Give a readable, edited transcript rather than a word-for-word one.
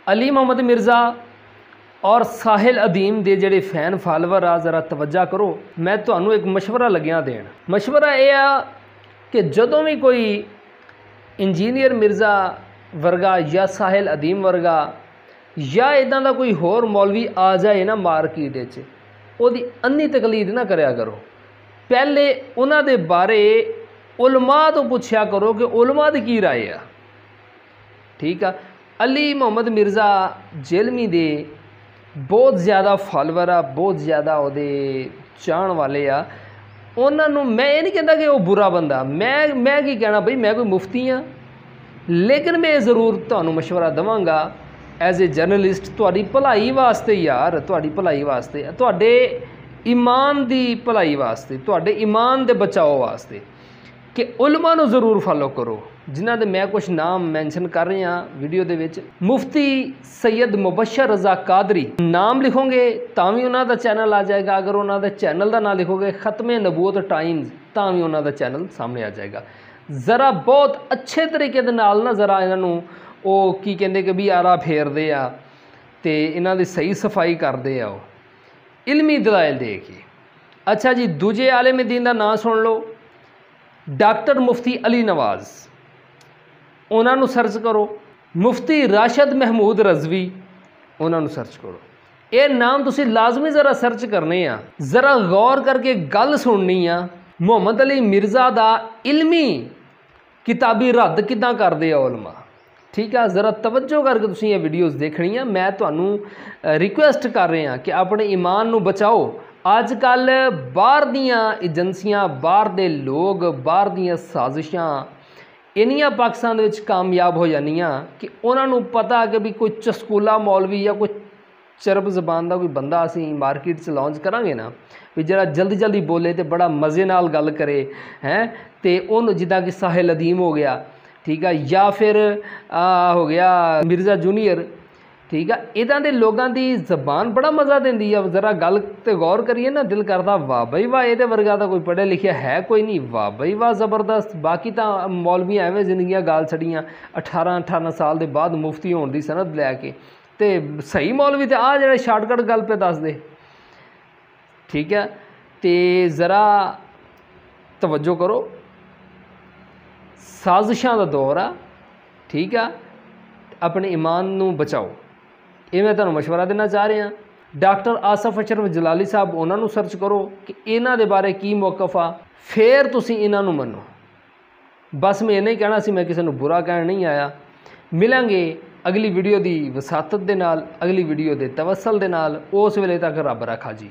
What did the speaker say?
अली मोहम्मद मिर्ज़ा और साहिल अदीम के जोड़े फैन फॉलोवर आ ज़रा तवज्जा करो। मैं तुहानू एक मशवरा लग्या देन। मशवरा यह आ कि जदों भी कोई इंजीनियर मिर्ज़ा वर्गा या साहिल अदीम वर्गा या इदां दा कोई होर मौलवी आ जाए ना मार्केट च, उहदी अन्नी तकलीद ना करया करो। पहले उन्हां दे बारे उलमा तो पुछया करो कि उलमा दी की राय आ। ठीक आ। अली मोहम्मद मिर्ज़ा जेलमी दे बहुत ज़्यादा फॉलोवर आ, बहुत ज़्यादा उहदे चाहण वाले आ। उन्होंने मैं ये नहीं कहता कि वह बुरा बंदा, मैं की कहना बई, मैं कोई मुफ्ती हाँ, लेकिन मैं ज़रूर तुहानू मशवरा देवांगा एज ए जर्नलिस्ट, तुहाडी भलाई वास्ते यार, तुहाडी भलाई वास्ते, तुहाडे ईमान दी भलाई वास्ते, तुहाडे ईमान दे बचाओ वास्ते कि उलमा नू ज़रूर फॉलो करो, जिन्हां दे मैं कुछ नाम मैंशन कर रहा वीडियो दे विच। मुफ्ती सैयद मुबशर रज़ा कादरी नाम लिखोगे तां भी उन्हां दा चैनल आ जाएगा। अगर उन्हां दे चैनल का नाम लिखोगे खत्मे नबूवत टाइम्स तां भी उन्हां दा चैनल सामने आ जाएगा। ज़रा बहुत अच्छे तरीके दे नाल ना ज़रा इन्हां नू ਉਹ ਕੀ ਕਹਿੰਦੇ कि भी आरा फेरते आ तो इन्हां दी सही सफाई करते आ इलमी दलाइल दे के। अच्छा जी, दूजे आलिम दीन का नाम सुन लो, डॉक्टर मुफ्ती अली नवाज़, उन्होंने सर्च करो। मुफ्ती राशिद महमूद रज़वी, उन्होंने सर्च करो। ये नाम तुसी लाजमी ज़रा सर्च करने आ, ज़रा गौर करके गल सुननी आ। मुहम्मद अली मिर्ज़ा दा इलमी किताबी रद्द किदां करदे आ उलमा। ठीक है, ज़रा तवज्जो करके तुसीं ये वीडियोज़ देखनी है। मैं तुहानू रिक्वेस्ट कर रहा कि अपने ईमान नू बचाओ। अजकल बाहर दियां एजेंसियां, बाहर दे लोग, बाहर दियां साजिशां इन्नियां पाकिस्तान विच कामयाब हो जानियां कि उन्होंने पता कि भी कोई चस्कूला मौलवी या कोई चरब जबान का कोई बंदा असीं मार्केट च लॉन्च करांगे ना, भी जरा जल्दी जल्दी बोले तो बड़ा मज़े नाल गल करे हैं, तो उन्होंने जिद्दां कि साहिल अदीम हो गया, ठीक है, या फिर हो गया मिर्ज़ा जूनियर, ठीक है, इदां दे लोगों की जबान बड़ा मज़ा देंदी है। ज़रा गल ते गौर करिए ना, दिल करता वाह बई वाह, ये वर्गा तो कोई पढ़े लिखिया है कोई नहीं, वाह बई वाह ज़बरदस्त। बाकी तो मौलवी एवं जिंदगियां गाल छड़ियां 18-18 साल के बाद मुफ्ती होने की सनद लैके, तो सही मौलवी तो आ जो शार्टकट गल पे दस दे। ठीक है, तो ज़रा तवज्जो करो, साजिशां का दौर आ। ठीक है, अपने ईमान नू बचाओ, ये मैं तुहानू मशवरा देना चाह रहा। डॉक्टर आसफ अशरफ जलाली साहब, उन्होंने सर्च करो कि इन्हां दे बारे की मौकफ आ, फिर तुसी इन्हां नू मनो। बस मैं इन्ना ही कहना सी, मैं किसी नू बुरा कहण नहीं आया। मिलांगे अगली वीडियो की वसातत दे नाल, अगली वीडियो के तवसल दे नाल। उस वेले तक रब रखा जी।